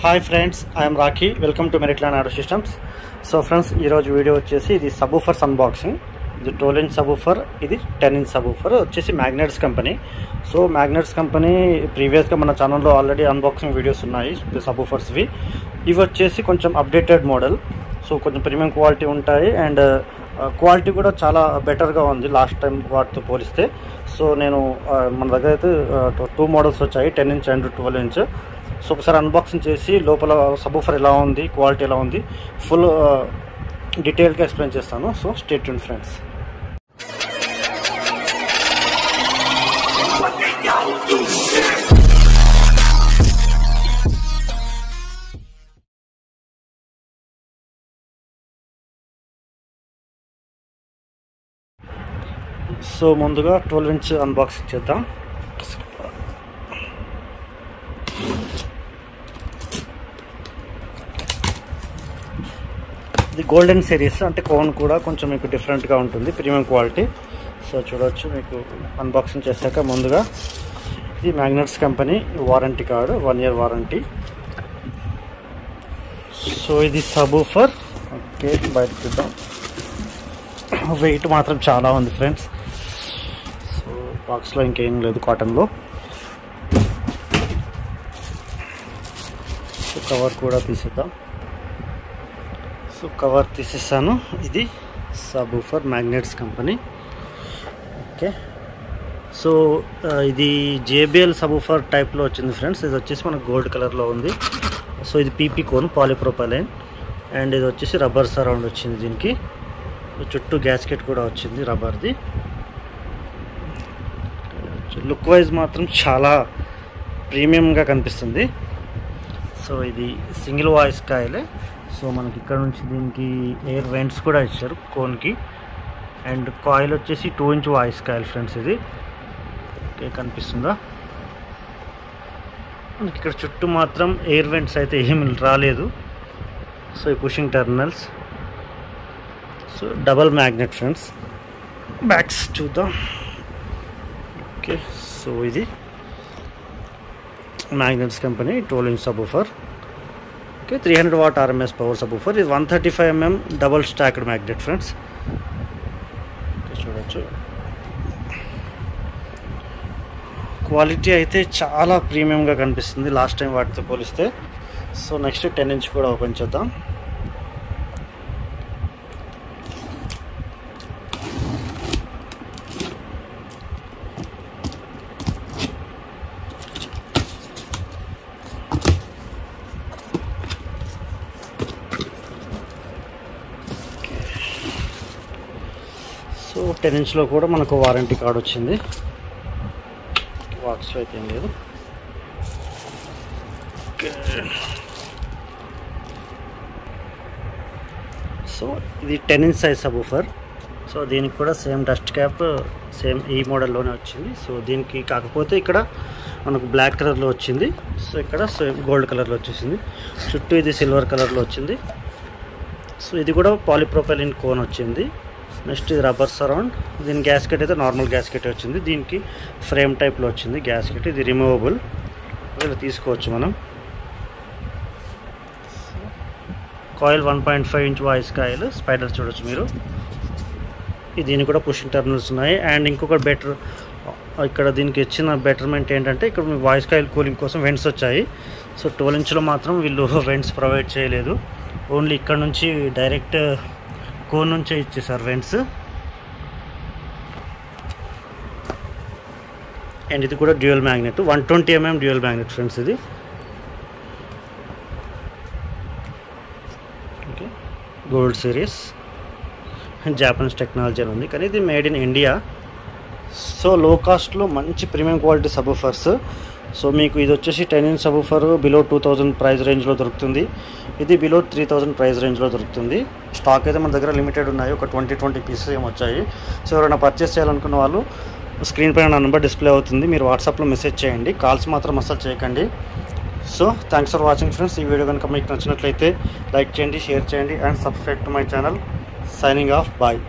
Hi friends, I'm Rakhi. Welcome to మెరిట్లాన్ audio systems. So friends, ఈరోజు video వచ్చేసి ఇది సబూఫర్స్ అన్బాక్సింగ్. ఇది 12 ఇంచ్ సబూఫర్, ఇది 10 ఇంచ్ సబూఫర్ వచ్చేసి magnets company. So magnets company ప్రీవియస్గా మన ఛానల్లో ఆల్రెడీ అన్బాక్సింగ్ వీడియోస్ ఉన్నాయి సబూఫర్స్వి. ఇవి వచ్చేసి కొంచెం అప్డేటెడ్ మోడల్. సో కొంచెం ప్రీమియం క్వాలిటీ ఉంటాయి అండ్ క్వాలిటీ కూడా చాలా బెటర్గా ఉంది లాస్ట్ టైం వాటితో పోలిస్తే. సో నేను మన దగ్గర అయితే 2 మోడల్స్ వచ్చాయి, 10 ఇంచ్ అండ్ 12 ఇంచ్. సో ఒకసారి అన్బాక్సింగ్ చేసి లోపల సబూఫర్ ఎలా ఉంది, క్వాలిటీ ఎలా ఉంది, ఫుల్ డీటెయిల్గా ఎక్స్ప్లెయిన్ చేస్తాను. So stay tuned friends. So ముందుగా 12 ఇంచ్ అన్బాక్సింగ్ చేద్దాం. ఇది గోల్డెన్ సిరీస్, అంటే కోన్ కూడా కొంచెం మీకు డిఫరెంట్గా ఉంటుంది, ప్రీమియం క్వాలిటీ. సో చూడవచ్చు మీకు అన్బాక్సింగ్ చేశాక. ముందుగా ఇది magnets company warranty card, 1 year warranty. So ఇది సబూఫర్. ఓకే, బయట చూద్దాం. వెయిట్ మాత్రం చాలా ఉంది ఫ్రెండ్స్. సో బాక్స్లో ఇంకేం లేదు, కాటన్లో. సో కవర్ కూడా తీసేద్దాం. సో కవర్ తీసేసాను. ఇది subwoofer magnets company. Okay, so ఇది JBL సబూఫర్ టైప్లో వచ్చింది ఫ్రెండ్స్. ఇది వచ్చేసి మనకు గోల్డ్ కలర్లో ఉంది. సో ఇది PP కోన్, పాలిప్రోపైలైన్. అండ్ ఇది వచ్చేసి రబ్బర్ సరౌండ్ వచ్చింది. దీనికి చుట్టూ గ్యాస్కెట్ కూడా వచ్చింది రబ్బర్ది. లుక్ వైజ్ మాత్రం చాలా ప్రీమియంగా కనిపిస్తుంది. సో ఇది సింగిల్ వాయిస్ కాయిలే. సో మనకి ఇక్కడ నుంచి దీనికి ఎయిర్ వెంట్స్ కూడా ఇచ్చారు కోన్కి. అండ్ కాయిల్ వచ్చేసి 2 ఇంచ్ వాయిస్ కాయిల్ ఫ్రెండ్స్ ఇది. ఓకే, కనిపిస్తుందా మనకి? ఇక్కడ చుట్టూ మాత్రం ఎయిర్ వెంట్స్ అయితే ఏమి రాలేదు. సో ఈ pushing terminals. So double magnet friends. Backs చూద్దాం. ఓకే, సో ఇది magnets company 12 inch subwoofer. Okay, 300 watt RMS power subwoofer. ఇది 135 mm double stacked magnet friends. చూడొచ్చు, క్వాలిటీ అయితే చాలా ప్రీమియంగా కనిపిస్తుంది లాస్ట్ టైం వాటితో పోలిస్తే. సో నెక్స్ట్ 10 ఇంచ్ కూడా ఓపెన్ చేద్దాం. సో 10 ఇంచ్లో కూడా మనకు వారంటీ కార్డు వచ్చింది. బాక్స్లో అయితే ఏం లేదు. సో ఇది 10 ఇంచ్ సైజ్ సబూఫర్. సో దీనికి కూడా సేమ్ డస్ట్ క్యాప్, సేమ్ ఈ మోడల్లోనే వచ్చింది. సో దీనికి కాకపోతే ఇక్కడ మనకు బ్లాక్ కలర్లో వచ్చింది. సో ఇక్కడ సేమ్ గోల్డ్ కలర్లో వచ్చేసింది. చుట్టూ ఇది సిల్వర్ కలర్లో వచ్చింది. సో ఇది కూడా పాలిప్రోపైలిన్ కోన్ వచ్చింది. నెక్స్ట్ ఇది రబ్బర్ సరౌండ్. దీని గ్యాస్కెట్ అయితే నార్మల్ గ్యాస్కెట్ వచ్చింది. దీనికి ఫ్రేమ్ టైప్లో వచ్చింది గ్యాస్కెట్. ఇది రిమూవబుల్, ఇలా తీసుకోవచ్చు మనం. Coil 1.5 inch voice coil, spider చూడొచ్చు మీరు. దీనికి కూడా పుషింగ్ టర్మినల్స్ ఉన్నాయి. అండ్ ఇంకొక బెటర్, ఇక్కడ దీనికి ఇచ్చిన బెటర్మెంట్ ఏంటంటే ఇక్కడ మీ వాయిస్ కాయిల్ కూలింగ్ కోసం వెంట్స్ వచ్చాయి. సో 12 ఇంచ్లో మాత్రం వీళ్ళు వెంట్స్ ప్రొవైడ్ చేయలేదు. ఓన్లీ ఇక్కడ నుంచి డైరెక్ట్ కోన్ నుంచే ఇచ్చేసారు వెంట్స్. అండ్ ఇది కూడా dual magnet, 120 mm dual magnet friends ఇది. Okay, gold series, Japanese technology అని ఉంది, కానీ ఇది మేడ్ ఇన్ ఇండియా. సో లో కాస్ట్లో మంచి ప్రీమియం క్వాలిటీ సబూఫర్స్. సో మీకు ఇది వచ్చేసి 10 ఇంచ్ సబూఫర్ బిలో 2000 ప్రైస్ రేంజ్లో దొరుకుతుంది. ఇది బిలో 3000 ప్రైస్ రేంజ్లో దొరుకుతుంది. స్టాక్ అయితే మన దగ్గర లిమిటెడ్ ఉన్నాయి, ఒక 20 పీసెస్ ఏమి వచ్చాయి. సో ఎవరైనా పర్చేస్ చేయాలనుకున్న వాళ్ళు స్క్రీన్ పైన నా నెంబర్ డిస్ప్లే అవుతుంది, మీరు వాట్సాప్లో మెసేజ్ చేయండి. కాల్స్ మాత్రం అస్సలు చేయకండి. So thanks for watching friends. ఈ వీడియో కనుక మీకు నచ్చినట్లయితే లైక్ చేయండి, షేర్ చేయండి and subscribe to my channel. Signing off, bye.